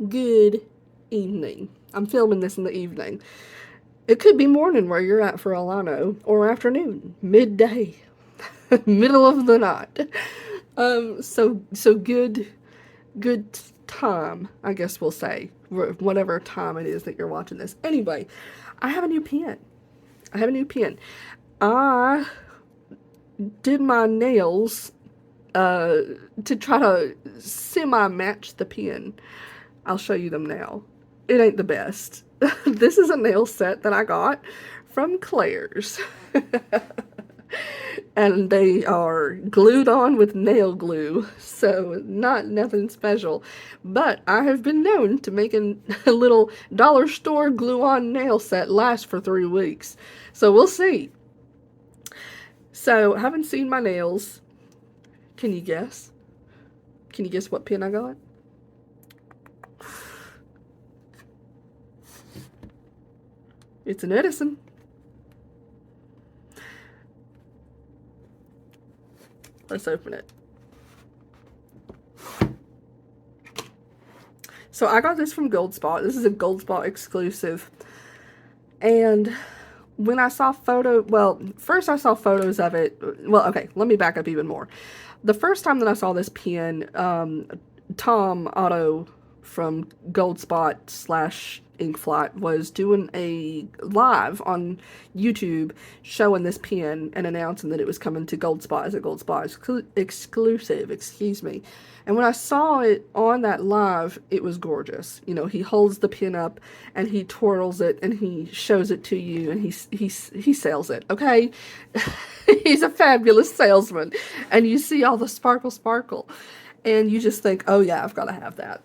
good evening. I'm filming this in the evening. It could be morning where you're at for all I know, or afternoon, midday, middle of the night. So good time, I guess we'll say, whatever time it is that you're watching this. Anyway, I have a new pen. I have a new pen. I did my nails to try to semi-match the pen. I'll show you them now. It ain't the best. This is a nail set that I got from Claire's. And they are glued on with nail glue, so nothing special. But I have been known to make a little dollar store glue-on nail set last for 3 weeks. So we'll see. So, haven't seen my nails. Can you guess? Can you guess what pen I got? It's an Edison. Let's open it. So I got this from Goldspot. This is a Goldspot exclusive. And when I saw first I saw photos of it. Well, okay, let me back up even more. The first time that I saw this pen, Tom Otto from Goldspot / Inkflight was doing a live on YouTube showing this pen and announcing that it was coming to Goldspot as a Goldspot exclusive, excuse me. And when I saw it on that live, it was gorgeous. You know, he holds the pen up and he twirls it and he shows it to you and he sells it, okay? He's a fabulous salesman. And you see all the sparkle and you just think, oh yeah, I've got to have that.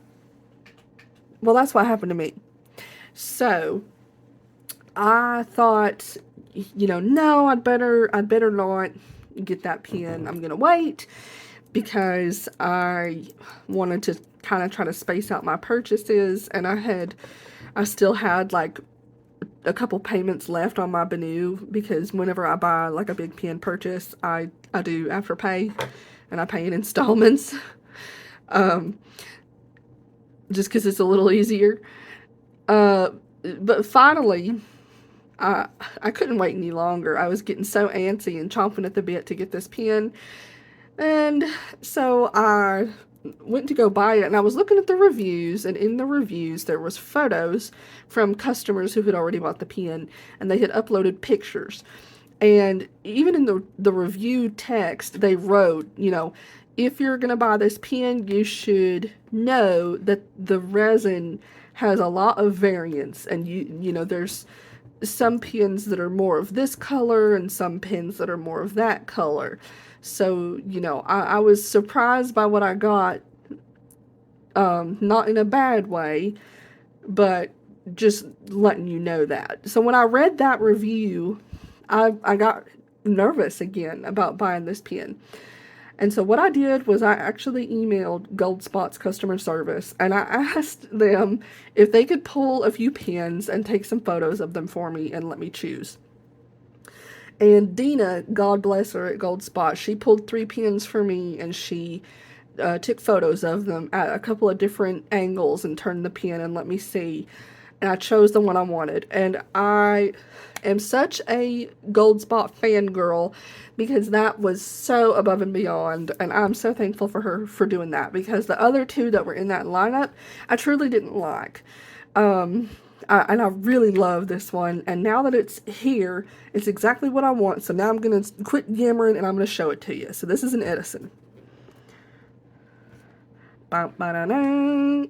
Well, that's what happened to me. So I thought, you know, no, I'd better not get that pen. I'm gonna wait because I wanted to kind of try to space out my purchases, and I still had like a couple payments left on my Benu, because whenever I buy like a big pen purchase, I do Afterpay, and I pay in installments. Just because it's a little easier. But finally, I couldn't wait any longer. I was getting so antsy and chomping at the bit to get this pen. And so I went to go buy it, and I was looking at the reviews, and in the reviews there was photos from customers who had already bought the pen, and they had uploaded pictures. And even in the review text, they wrote, you know, if you're going to buy this pen, you should know that the resin has a lot of variance, and you know, there's some pens that are more of this color and some pens that are more of that color. So, you know, I was surprised by what I got, not in a bad way, but just letting you know that. So when I read that review, I got nervous again about buying this pen. And so what I did was I actually emailed Goldspot's customer service, and I asked them if they could pull a few pens and take some photos of them for me and let me choose. And Dina, God bless her at Goldspot, she pulled 3 pens for me, and she took photos of them at a couple of different angles and turned the pen and let me see. And I chose the one I wanted. And I am such a Goldspot fangirl because that was so above and beyond. And I'm so thankful for her for doing that, because the other 2 that were in that lineup, I truly didn't like. And I really love this one. And now that it's here, it's exactly what I want. So now I'm going to quit yammering and I'm going to show it to you. So this is an Edison. Ba-ba-da-da.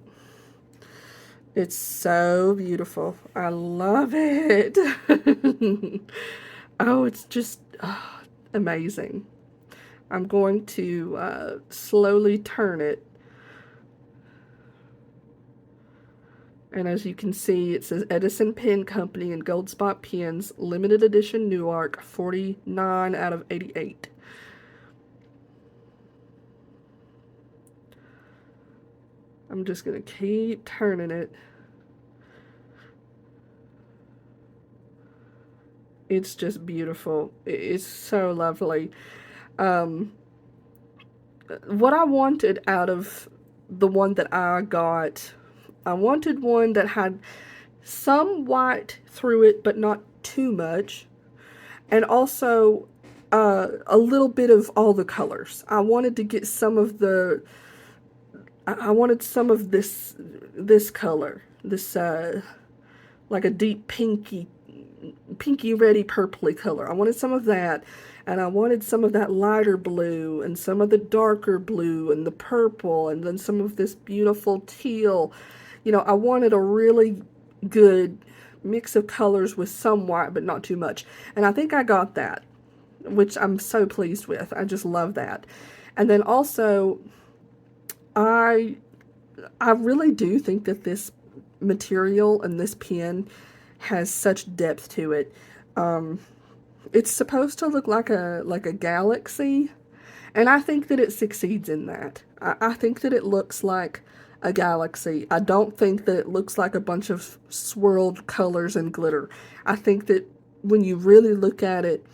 It's so beautiful. I love it. Oh, it's just amazing. I'm going to slowly turn it. And as you can see, it says Edison Pen Company and Goldspot Pens, limited edition Newark, 49 out of 88. I'm just going to keep turning it. It's just beautiful. It's so lovely. What I wanted out of the one that I got I wanted one that had some white through it, but not too much. And also a little bit of all the colors. I wanted to get some of the, I wanted some of this color, this like a deep pinky reddy purpley color. I wanted some of that, and I wanted some of that lighter blue and some of the darker blue and the purple and then some of this beautiful teal. You know, I wanted a really good mix of colors with some white but not too much. And I think I got that, which I'm so pleased with. I just love that. And then also I really do think that this material and this pen has such depth to it. It's supposed to look like a galaxy, and I think that it succeeds in that. I think that it looks like a galaxy. I don't think that it looks like a bunch of swirled colors and glitter. I think that when you really look at it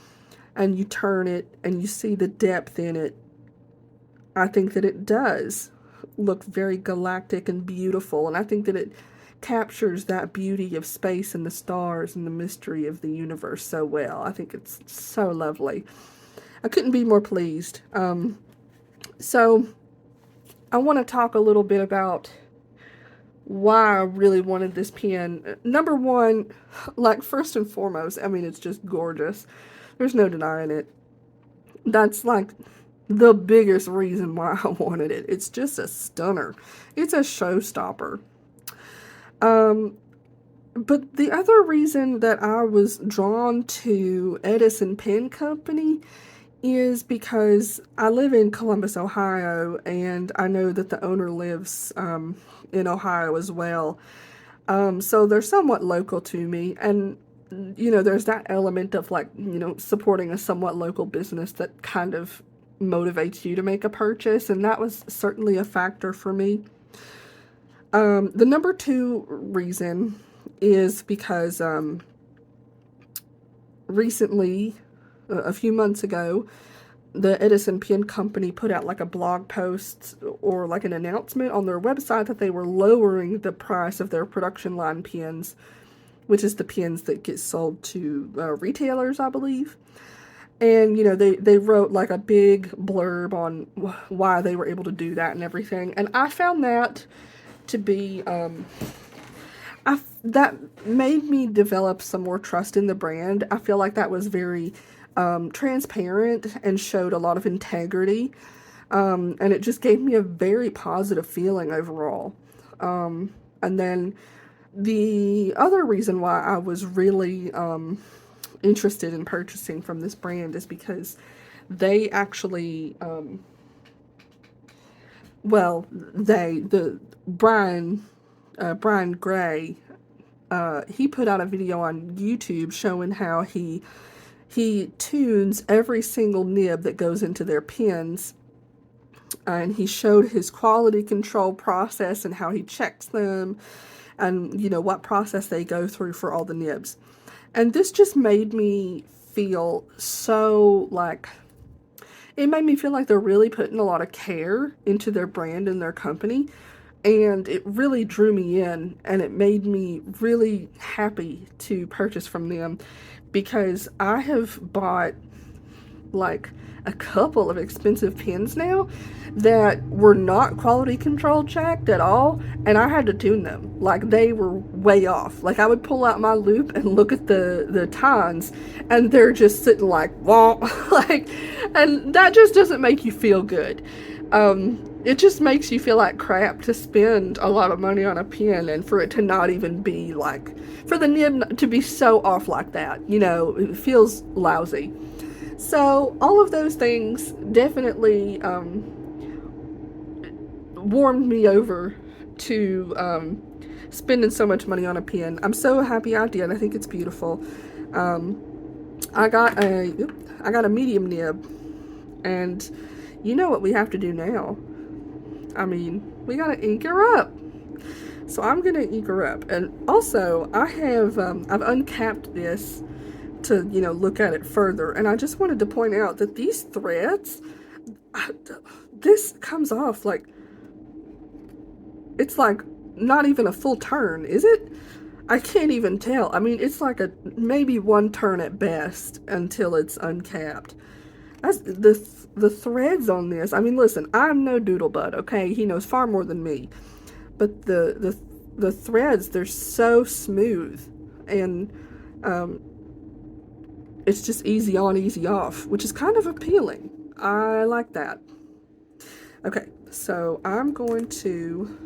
and you turn it and you see the depth in it, I think that it does look very galactic and beautiful, and I think that it captures that beauty of space and the stars and the mystery of the universe so well. I think it's so lovely. I couldn't be more pleased. So I want to talk a little bit about why I really wanted this pen. Number one, like first and foremost, I mean, it's just gorgeous. There's no denying it. That's like the biggest reason why I wanted it. It's just a stunner. It's a showstopper. But the other reason that I was drawn to Edison Pen Company is because I live in Columbus, Ohio, and I know that the owner lives in Ohio as well. So they're somewhat local to me, and you know, there's that element of like, you know, supporting a somewhat local business that kind of motivates you to make a purchase, and that was certainly a factor for me. The number two reason is because recently, a few months ago, the Edison Pen Company put out like a blog post or like an announcement on their website that they were lowering the price of their production line pens, which is the pens that get sold to retailers, I believe. And, you know, they wrote like a big blurb on why they were able to do that and everything. And I found that to be, that made me develop some more trust in the brand. I feel like that was very transparent and showed a lot of integrity. And it just gave me a very positive feeling overall. And then the other reason why I was really interested in purchasing from this brand is because they actually, Brian Gray, he put out a video on YouTube showing how he tunes every single nib that goes into their pens, and he showed his quality control process and how he checks them and, you know, what process they go through for all the nibs. And this just made me feel so like, it made me feel like they're really putting a lot of care into their brand and their company. And it really drew me in, and it made me really happy to purchase from them, because I have bought like a couple of expensive pens now that were not quality control checked at all, and I had to tune them. Like, they were way off. Like, I would pull out my loop and look at the tines, and they're just sitting like, womp, like, and that just doesn't make you feel good. It just makes you feel like crap to spend a lot of money on a pen and for it to not even be like, for the nib to be so off like that, you know, it feels lousy. So all of those things definitely warmed me over to spending so much money on a pen. I'm so happy I did. I think it's beautiful. I got a medium nib, and you know what we have to do now. I mean, we gotta ink her up. So I'm gonna ink her up. And also, I have I've uncapped this to, you know, look at it further, and I just wanted to point out that these threads, this comes off like, it's like not even a full turn, is it? I can't even tell. I mean, it's like a maybe one turn at best until it's uncapped. That's the threads on this. I mean, listen, I'm no doodlebud, okay? He knows far more than me. But the threads, they're so smooth, and it's just easy on, easy off, which is kind of appealing. I like that. Okay, so I'm going to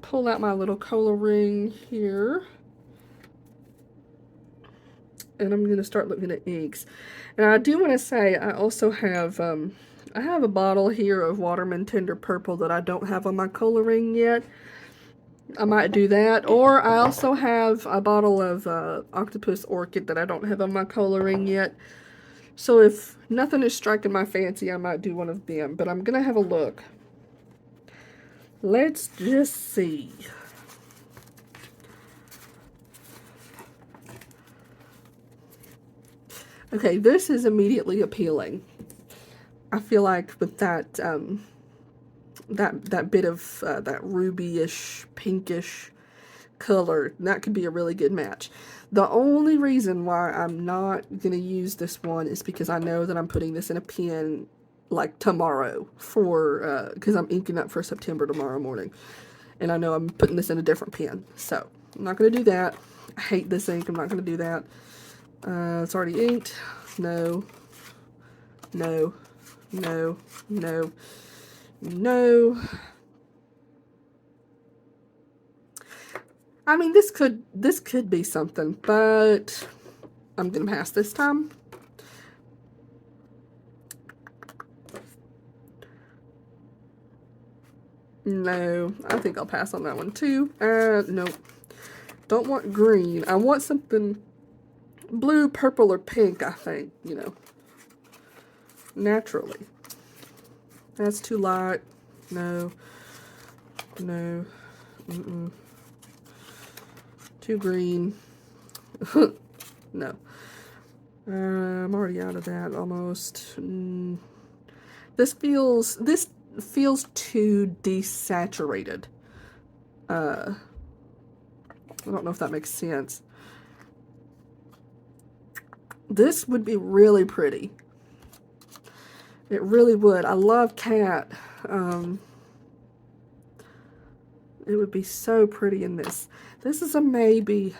pull out my little cola ring here, and I'm going to start looking at inks. And I do want to say I also have I have a bottle here of Waterman Tender Purple that I don't have on my cola ring yet. I might do that. Or I also have a bottle of Octopus Orchid that I don't have on my cola ring yet. So if nothing is striking my fancy, I might do one of them. But I'm going to have a look. Let's just see. Okay, this is immediately appealing. I feel like with that that bit of that ruby-ish, pinkish color, that could be a really good match. The only reason why I'm not going to use this one is because I know that I'm putting this in a pen like tomorrow for, because I'm inking up for September tomorrow morning. And I know I'm putting this in a different pen. So, I'm not going to do that. I hate this ink. I'm not going to do that. It's already inked. No. No. No. No. No. I mean, this could be something, but I'm gonna pass this time. No, I think I'll pass on that one too. No, don't want green. I want something blue, purple, or pink, I think, you know, naturally. That's too light. No. No. Mm-mm. Too green. No. I'm already out of that almost. This feels too desaturated. I don't know if that makes sense. This would be really pretty. It really would. I love cat. It would be so pretty in this. This is a maybe.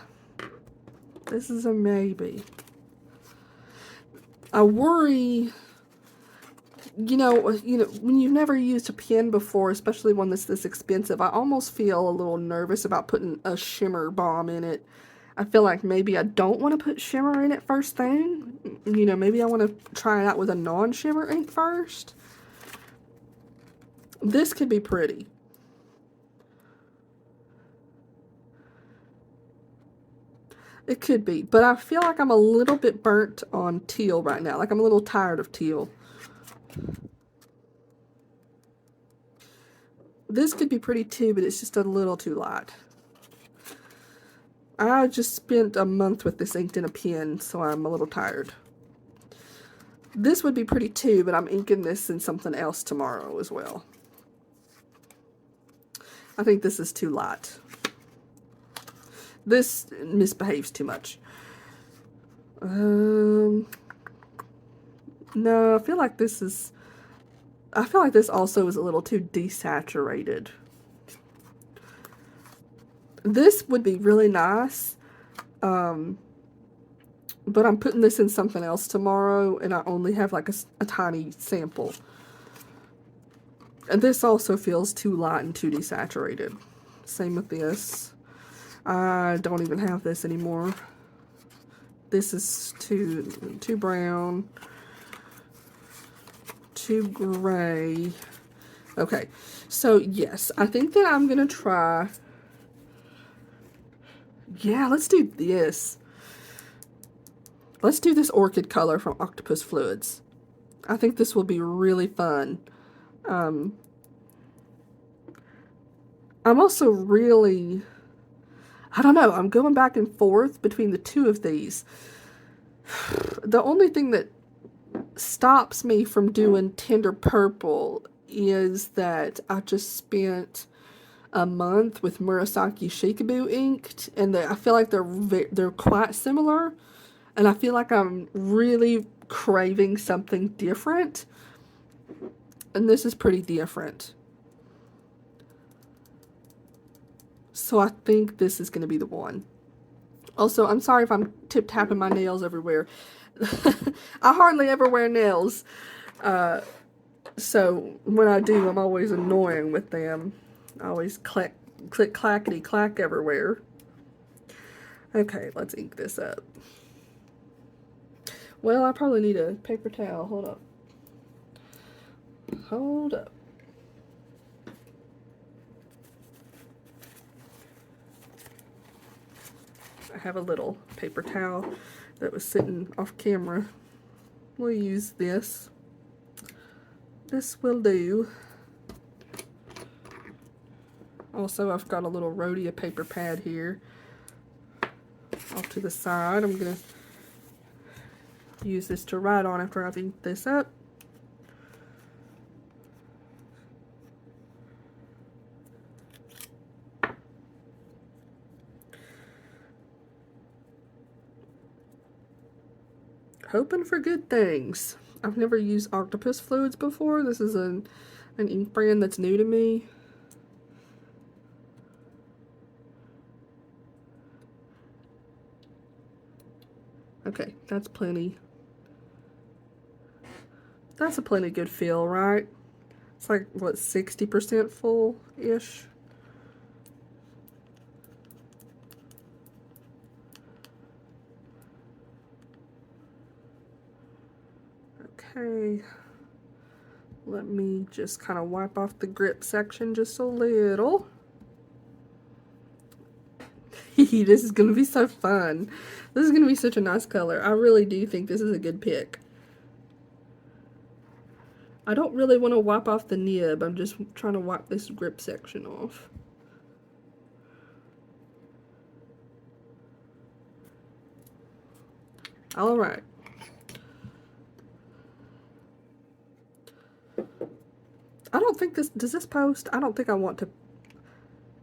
This is a maybe. I worry, you know, when you've never used a pen before, especially one that's this expensive, I almost feel a little nervous about putting a shimmer bomb in it. I feel like maybe I don't want to put shimmer in it first thing. You know, maybe I want to try it out with a non-shimmer ink first. This could be pretty. It could be, but I feel like I'm a little bit burnt on teal right now. Like I'm a little tired of teal. This could be pretty too, but it's just a little too light. I just spent a month with this inked in a pen, so I'm a little tired. This would be pretty too, but I'm inking this in something else tomorrow as well. I think this is too light. This misbehaves too much. No, I feel like this also is a little too desaturated. This would be really nice, but I'm putting this in something else tomorrow, and I only have like a tiny sample. And this also feels too light and too desaturated. Same with this. I don't even have this anymore. This is too brown, too gray. Okay, so yes, I think that I'm gonna try. Yeah, let's do this. Let's do this orchid color from Octopus Fluids. I think this will be really fun. I'm also really, I don't know, I'm going back and forth between the two of these. The only thing that stops me from doing Tender Purple is that I just spent a month with Murasaki Shikaboo inked, and I feel like they're quite similar, and I feel like I'm really craving something different, and this is pretty different. So I think this is going to be the one. Also, I'm sorry if I'm tip-tapping my nails everywhere. I hardly ever wear nails. So when I do, I'm always annoying with them. I always click, clackety, clack everywhere. Okay, let's ink this up. Well, I probably need a paper towel. Hold up. Hold up. I have a little paper towel that was sitting off camera. We'll use this. This will do. Also, I've got a little Rhodia paper pad here off to the side. I'm going to use this to write on after I've inked this up. Hoping for good things. I've never used octopus fluids before. This is an ink brand that's new to me. Okay, that's plenty. That's a plenty good feel, right? It's like, what, 60% full-ish? Okay. Let me just kind of wipe off the grip section just a little. This is going to be so fun. This is going to be such a nice color. I really do think this is a good pick. I don't really want to wipe off the nib. I'm just trying to wipe this grip section off. All right. I don't think this, does this post? I don't think I want to.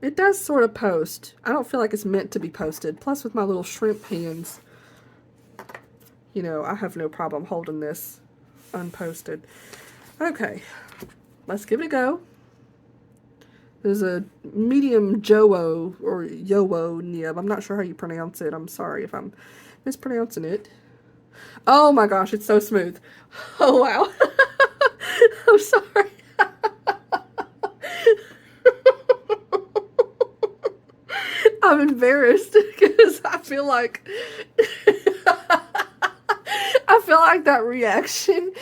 It does sort of post. I don't feel like it's meant to be posted. Plus with my little shrimp hands, you know, I have no problem holding this unposted. Okay, let's give it a go. There's a medium Jowo or Yowo nib. I'm not sure how you pronounce it. I'm sorry if I'm mispronouncing it. Oh my gosh, it's so smooth. Oh wow. I'm sorry. I'm embarrassed because I feel like that reaction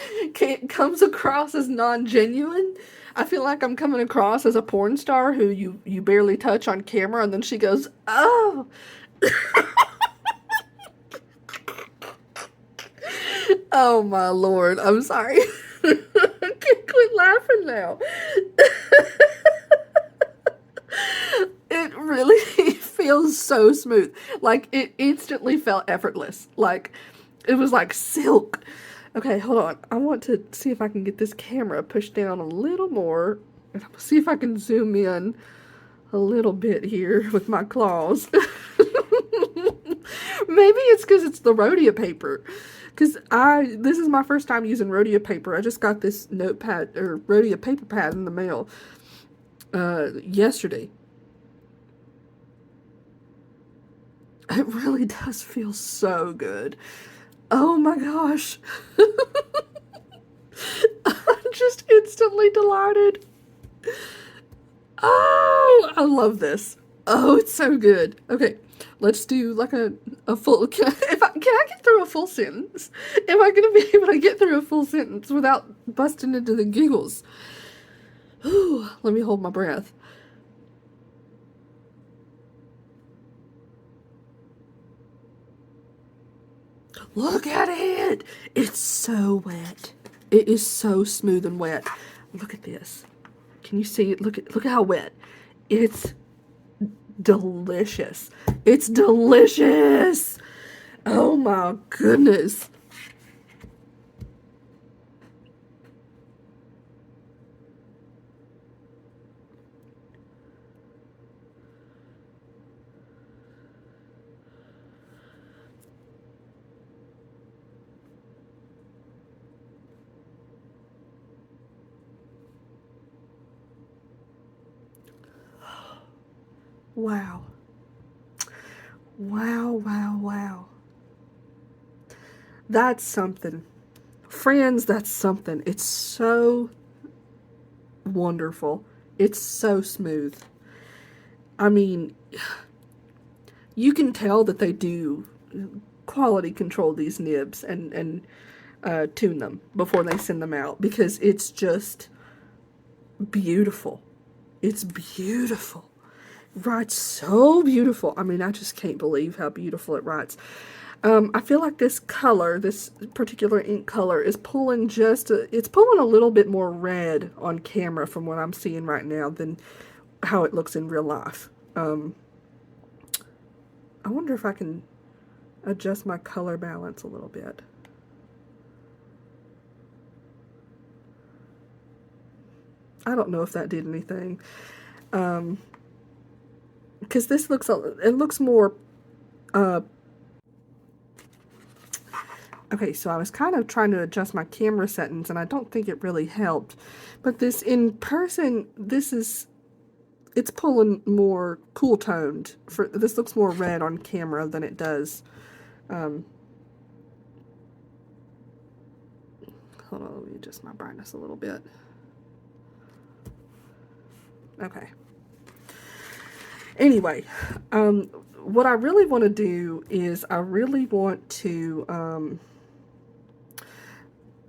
comes across as non-genuine. I feel like I'm coming across as a porn star who you barely touch on camera, and then she goes, "Oh." Oh my Lord, I'm sorry. I can't quit laughing now. It really feels so smooth. Like, it instantly felt effortless. Like, it was like silk. Okay, hold on. I want to see if I can get this camera pushed down a little more. And I'm gonna see if I can zoom in a little bit here with my claws. Maybe it's because it's the Rhodia paper. Because this is my first time using Rhodia paper. I just got this notepad, or Rhodia paper pad in the mail yesterday. It really does feel so good. Oh my gosh. I'm just instantly delighted. Oh, I love this. Oh, it's so good. Okay, let's do like a full, can I get through a full sentence? Am I going to be able to get through a full sentence without busting into the giggles? Ooh, let me hold my breath. Look at it! It's so wet. It is so smooth and wet. Look at this. Can you see it? Look at how wet. It's delicious. It's delicious. Oh my goodness. Wow. Wow, wow, wow. That's something. Friends, that's something. It's so wonderful. It's so smooth. I mean, you can tell that they do quality control these nibs and tune them before they send them out, because it's just beautiful. It's beautiful. Writes so beautiful. I mean, I just can't believe how beautiful it writes. I feel like this color, this particular ink color, is pulling it's pulling a little bit more red on camera from what I'm seeing right now than how it looks in real life. I wonder if I can adjust my color balance a little bit. I don't know if that did anything. Because this looks, it looks more, okay, so I was kind of trying to adjust my camera settings, and I don't think it really helped. But this in person, it's pulling more cool toned. This looks more red on camera than it does. Hold on, let me adjust my brightness a little bit. Okay. Anyway, what I really want to do is I really want to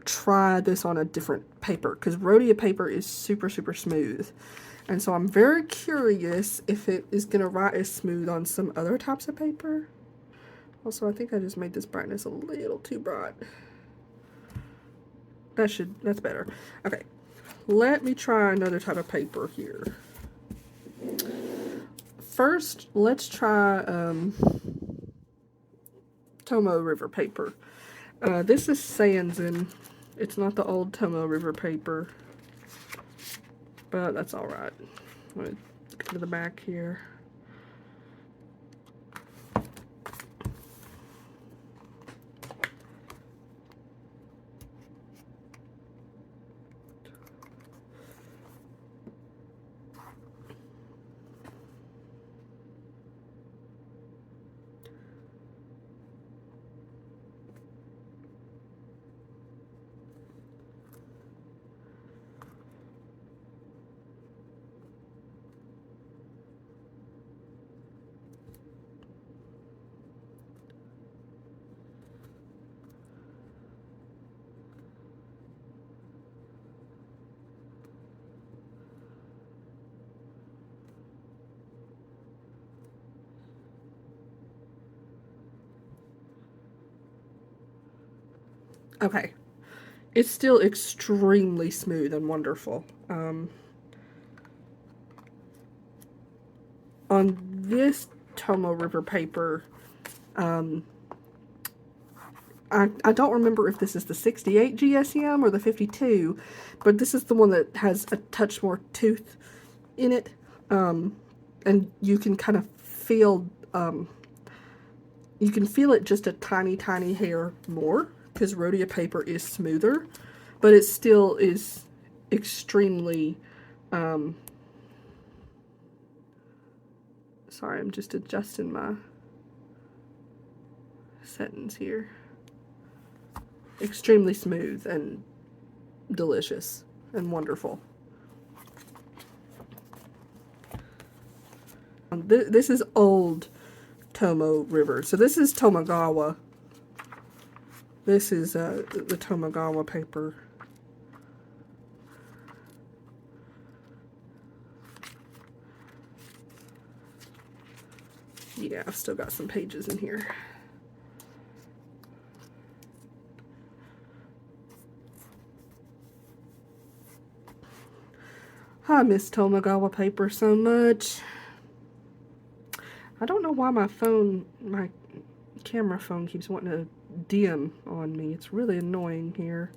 try this on a different paper, because Rhodia paper is super, super smooth. And so I'm very curious if it is going to write as smooth on some other types of paper. Also, I think I just made this brightness a little too bright. That's better. Okay, let me try another type of paper here. First, let's try Tomoe River paper. This is Sanzen. It's not the old Tomoe River paper, but that's all right. Let me go to the back here. Okay, it's still extremely smooth and wonderful. On this Tomoe River paper, I don't remember if this is the 68 GSM or the 52, but this is the one that has a touch more tooth in it. And you can kind of feel, you can feel it just a tiny, tiny hair more, because Rhodia paper is smoother, but it still is extremely, sorry, I'm just adjusting my settings here. Extremely smooth and delicious and wonderful. This is old Tomoe River. So this is Tomogawa. This is the Tomogawa paper. Yeah, I've still got some pages in here. I miss Tomogawa paper so much. I don't know why my camera phone keeps wanting to dim on me. It's really annoying here.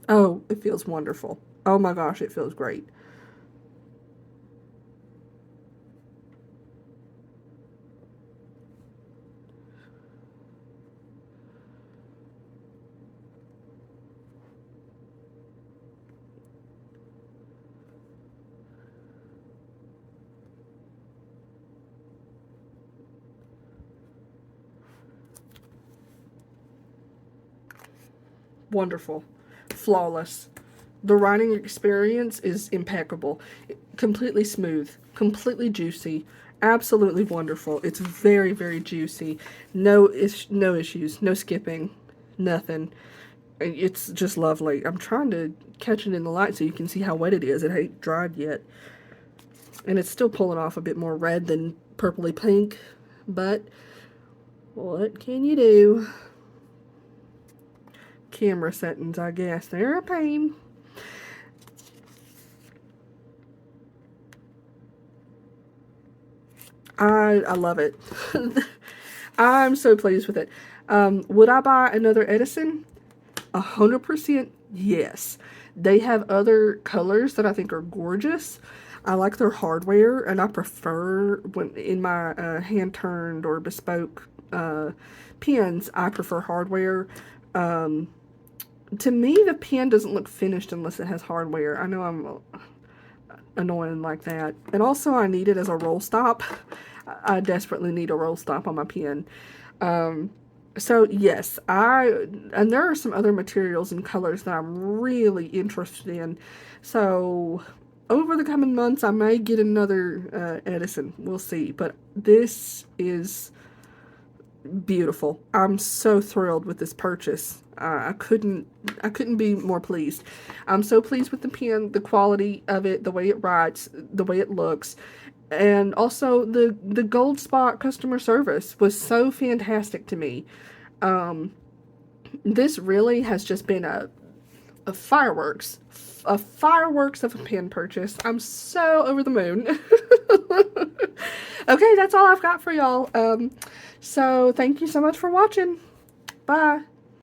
Oh, it feels wonderful. Oh my gosh, it feels great. wonderful, flawless. The writing experience is impeccable, completely smooth, completely juicy, absolutely wonderful. It's very, very juicy. No issues, no skipping, nothing. It's just lovely. I'm trying to catch it in the light so you can see how wet it is. It ain't dried yet. And it's still pulling off a bit more red than purpley pink. But what can you do? Camera settings, I guess. They're a pain. I love it. I'm so pleased with it. Would I buy another Edison? 100% yes. They have other colors that I think are gorgeous. I like their hardware, and I prefer when in my hand-turned or bespoke pens, I prefer hardware. To me, the pen doesn't look finished unless it has hardware. I know I'm annoying like that. And also, I need it as a roll stop. I desperately need a roll stop on my pen. So yes, and there are some other materials and colors that I'm really interested in. So over the coming months, I may get another Edison. We'll see. But this is beautiful. I'm so thrilled with this purchase. I couldn't be more pleased. I'm so pleased with the pen, the quality of it, the way it writes, the way it looks. And also the Goldspot customer service was so fantastic to me. This really has just been a fireworks of a pen purchase. I'm so over the moon. Okay, that's all I've got for y'all. So thank you so much for watching. Bye.